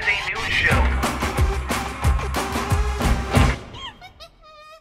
is a news show.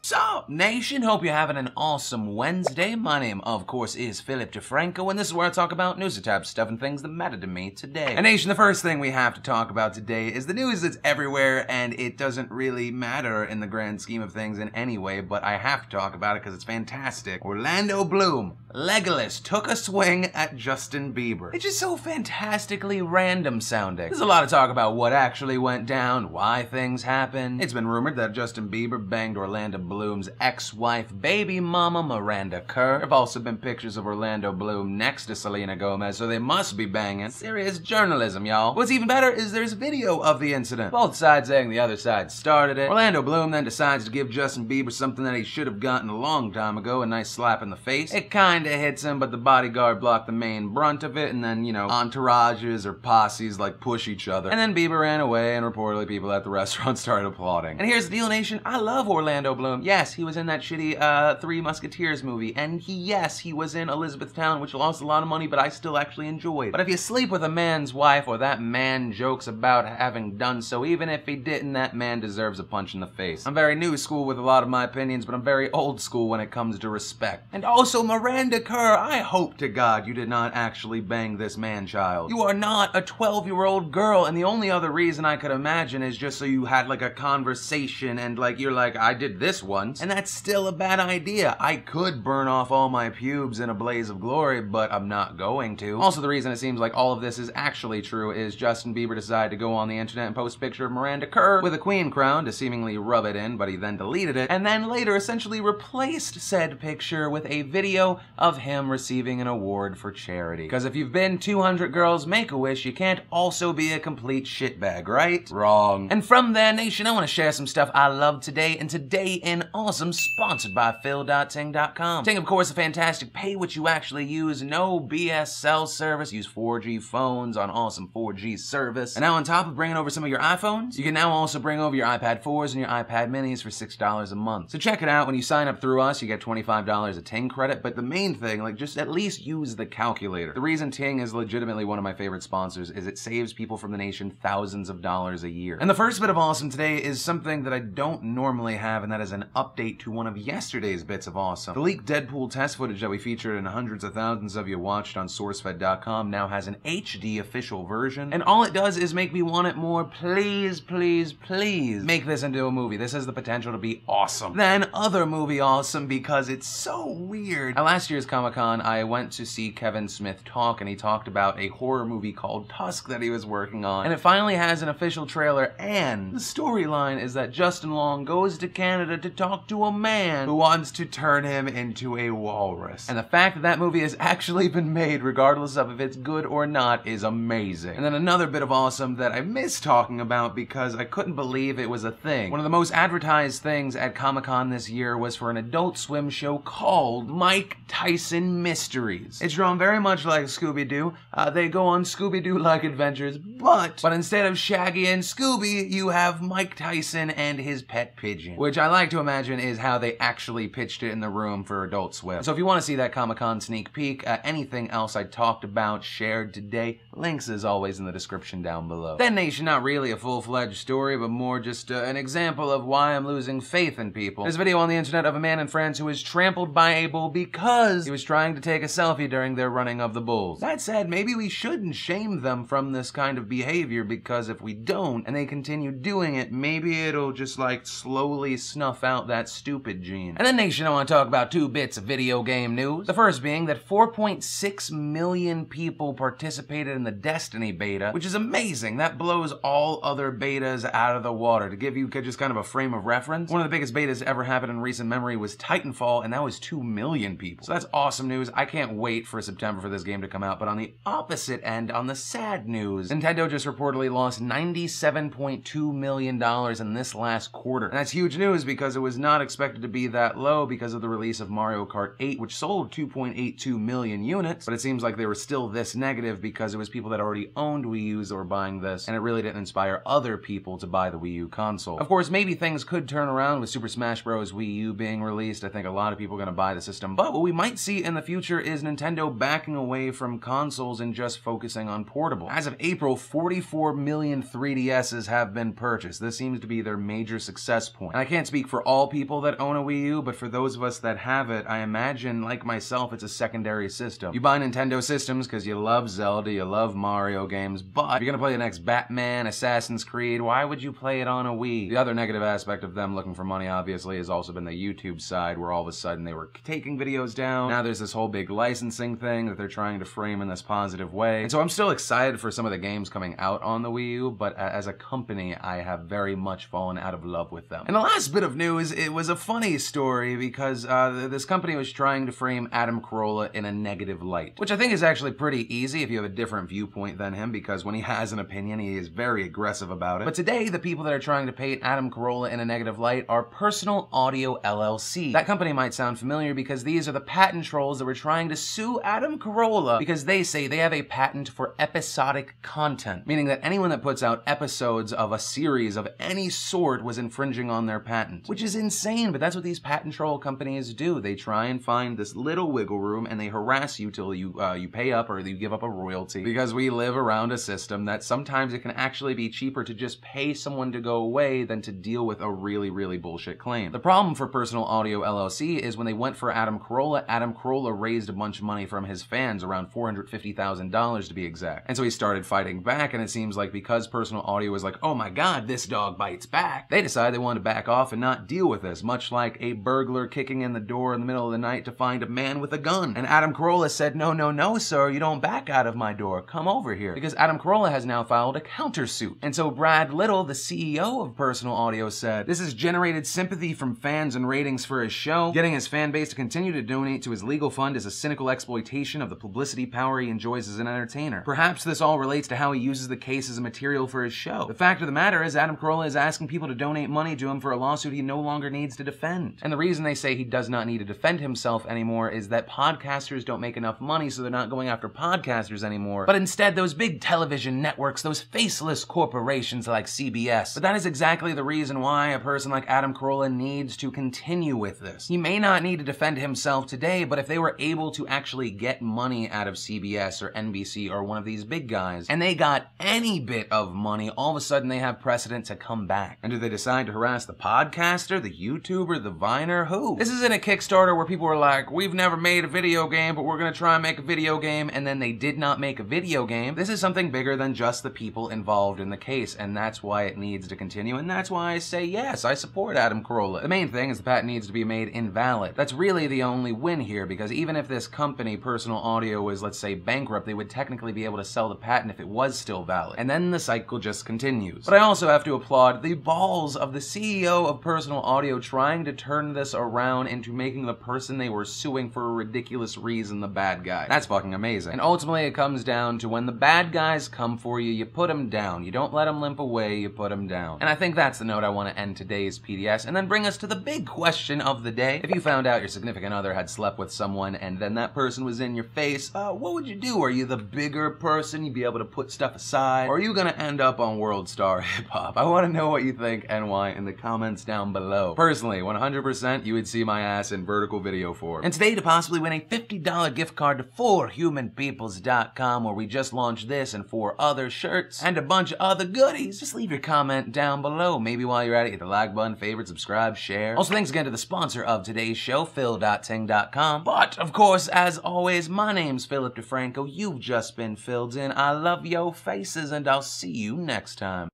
Sup, nation? Hope you're having an awesome Wednesday. My name, of course, is Philip DeFranco, and this is where I talk about news type stuff and things that matter to me today. And nation, the first thing we have to talk about today is the news that's everywhere, and it doesn't really matter in the grand scheme of things in any way, but I have to talk about it because it's fantastic. Orlando Bloom, Legolas, took a swing at Justin Bieber. It's just so fantastically random sounding. There's a lot of talk about what actually went down, why things happened. It's been rumored that Justin Bieber banged Orlando Bloom's ex-wife, baby mama Miranda Kerr. There have also been pictures of Orlando Bloom next to Selena Gomez, so they must be banging. Serious journalism, y'all. What's even better is there's video of the incident. Both sides saying the other side started it. Orlando Bloom then decides to give Justin Bieber something that he should have gotten a long time ago, a nice slap in the face. It kinda hits him, but the bodyguard blocked the main brunt of it, and then, you know, entourages or posses like push each other. And then Bieber ran away, and reportedly people at the restaurant started applauding. And here's the deal, nation. I love Orlando Bloom. Yes, he was in that shitty Three Musketeers movie, and yes, he was in Elizabethtown, which lost a lot of money, but I still actually enjoyed. But if you sleep with a man's wife, or that man jokes about having done so, even if he didn't, that man deserves a punch in the face. I'm very new school with a lot of my opinions, but I'm very old school when it comes to respect. And also, Miranda Kerr, I hope to God you did not actually bang this man-child. You are not a 12-year-old girl, and the only other reason I could imagine is just so you had like a conversation and like you're like, I did this once, and that's still a bad idea. I could burn off all my pubes in a blaze of glory, but I'm not going to. Also, the reason it seems like all of this is actually true is Justin Bieber decided to go on the internet and post a picture of Miranda Kerr with a queen crown to seemingly rub it in, but he then deleted it, and then later essentially replaced said picture with a video of him receiving an award for charity. Because if you've been 200 girls Make-A-Wish, you can't also be a complete shitbag, right? Wrong. And from there, nation, I want to share some stuff I love today, and today in Awesome, sponsored by Phil.Ting.com. Ting, of course, a fantastic pay-what-you-actually-use, no BS cell service. Use 4G phones on Awesome 4G service. And now on top of bringing over some of your iPhones, you can now also bring over your iPad 4s and your iPad minis for $6 a month. So check it out. When you sign up through us, you get $25 of Ting credit, but the main thing, like, just at least use the calculator. The reason Ting is legitimately one of my favorite sponsors is it saves people from the nation thousands of dollars a year. And the first bit of awesome today is something that I don't normally have, and that is an update to one of yesterday's bits of awesome. The leaked Deadpool test footage that we featured and hundreds of thousands of you watched on SourceFed.com now has an HD official version, and all it does is make me want it more. Please, please, please make this into a movie. This has the potential to be awesome. Then other movie awesome because it's so weird. At last year's Comic-Con, I went to see Kevin Smith talk, and he talked about a horror movie called Tusk that he was working on, and it finally has an official trailer, and the storyline is that Justin Long goes to Canada to talk to a man who wants to turn him into a walrus. And the fact that that movie has actually been made, regardless of if it's good or not, is amazing. And then another bit of awesome that I missed talking about because I couldn't believe it was a thing. One of the most advertised things at Comic-Con this year was for an Adult Swim show called Mike Tyson Mysteries. It's drawn very much like Scooby-Doo. They go on Scooby-Doo-like adventures, but instead of Shaggy and Scooby, you have Mike Tyson and his pet pigeon, which I like to imagine is how they actually pitched it in the room for Adult Swim. So if you want to see that Comic-Con sneak peek, anything else I talked about, shared today, links as always in the description down below. Then nation, not really a full-fledged story, but more just an example of why I'm losing faith in people. There's a video on the internet of a man in France who was trampled by a bull because he was trying to take a selfie during their running of the bulls. That said, maybe we shouldn't shame them from this kind of behavior, because if we don't, and they continue doing it, maybe it'll just like slowly snuff out that stupid gene. And then nation, I want to talk about two bits of video game news. The first being that 4.6 million people participated in the Destiny beta, which is amazing. That blows all other betas out of the water. To give you just kind of a frame of reference, one of the biggest betas ever happened in recent memory was Titanfall, and that was 2 million people. So that's awesome news. I can't wait for September for this game to come out. But on the opposite end, on the sad news, Nintendo just reportedly lost $97.2 million in this last quarter. And that's huge news because it was not expected to be that low because of the release of Mario Kart 8, which sold 2.82 million units, but it seems like they were still this negative because it was was people that already owned Wii U's that were buying this, and it really didn't inspire other people to buy the Wii U console. Of course, maybe things could turn around with Super Smash Bros. Wii U being released. I think a lot of people are going to buy the system, but what we might see in the future is Nintendo backing away from consoles and just focusing on portable. As of April, 44 million 3DSs have been purchased. This seems to be their major success point. And I can't speak for all people that own a Wii U, but for those of us that have it, I imagine, like myself, it's a secondary system. You buy Nintendo systems because you love Zelda, you love Mario games, but if you're gonna play the next Batman, Assassin's Creed, why would you play it on a Wii? The other negative aspect of them looking for money, obviously, has also been the YouTube side, where all of a sudden they were taking videos down. Now there's this whole big licensing thing that they're trying to frame in this positive way. And so I'm still excited for some of the games coming out on the Wii U, but as a company, I have very much fallen out of love with them. And the last bit of news, it was a funny story because this company was trying to frame Adam Carolla in a negative light, which I think is actually pretty easy if you have a different viewpoint than him, because when he has an opinion, he is very aggressive about it. But today, the people that are trying to paint Adam Carolla in a negative light are Personal Audio LLC. That company might sound familiar because these are the patent trolls that were trying to sue Adam Carolla because they say they have a patent for episodic content, meaning that anyone that puts out episodes of a series of any sort was infringing on their patent, which is insane, but that's what these patent troll companies do. They try and find this little wiggle room and they harass you till you pay up or you give up a royalty, because we live around a system that sometimes it can actually be cheaper to just pay someone to go away than to deal with a really, really bullshit claim. The problem for Personal Audio LLC is when they went for Adam Carolla raised a bunch of money from his fans, around $450,000 to be exact. And so he started fighting back, and it seems like because Personal Audio was like, oh my god, this dog bites back, they decided they wanted to back off and not deal with this, much like a burglar kicking in the door in the middle of the night to find a man with a gun. And Adam Carolla said, no, no, no, sir, you don't back out of my door. Come over here. Because Adam Carolla has now filed a countersuit. And so Brad Little, the CEO of Personal Audio, said, this has generated sympathy from fans and ratings for his show. Getting his fan base to continue to donate to his legal fund is a cynical exploitation of the publicity power he enjoys as an entertainer. Perhaps this all relates to how he uses the case as a material for his show. The fact of the matter is Adam Carolla is asking people to donate money to him for a lawsuit he no longer needs to defend. And the reason they say he does not need to defend himself anymore is that podcasters don't make enough money, so they're not going after podcasters anymore, but instead those big television networks, those faceless corporations like CBS. But that is exactly the reason why a person like Adam Carolla needs to continue with this. He may not need to defend himself today, but if they were able to actually get money out of CBS or NBC or one of these big guys, and they got any bit of money, all of a sudden they have precedent to come back. And do they decide to harass the podcaster, the YouTuber, the Viner? Who? This isn't a Kickstarter where people are like, we've never made a video game, but we're gonna try and make a video game, and then they did not make a video game. This is something bigger than just the people involved in the case, and that's why it needs to continue, and that's why I say yes, I support Adam Carolla. The main thing is the patent needs to be made invalid. That's really the only win here, because even if this company, Personal Audio, was, let's say, bankrupt, they would technically be able to sell the patent if it was still valid. And then the cycle just continues. But I also have to applaud the balls of the CEO of Personal Audio trying to turn this around into making the person they were suing for a ridiculous reason the bad guy. That's fucking amazing. And ultimately it comes down to when the bad guys come for you, you put them down. You don't let them limp away, you put them down. And I think that's the note I want to end today's PDS, and then bring us to the big question of the day. If you found out your significant other had slept with someone and then that person was in your face, what would you do? Are you the bigger person? You'd be able to put stuff aside? Or are you gonna end up on World Star Hip Hop? I want to know what you think and why in the comments down below. Personally, 100% you would see my ass in vertical video form. And today, to possibly win a $50 gift card to 4humanpeoples.com, where we just launched this and 4 other shirts and a bunch of other goodies, just leave your comment down below. Maybe while you're at it, hit the like button, favorite, subscribe, share. Also, thanks again to the sponsor of today's show, Phil.ting.com. But, of course, as always, my name's Philip DeFranco. You've just been filled in. I love your faces, and I'll see you next time.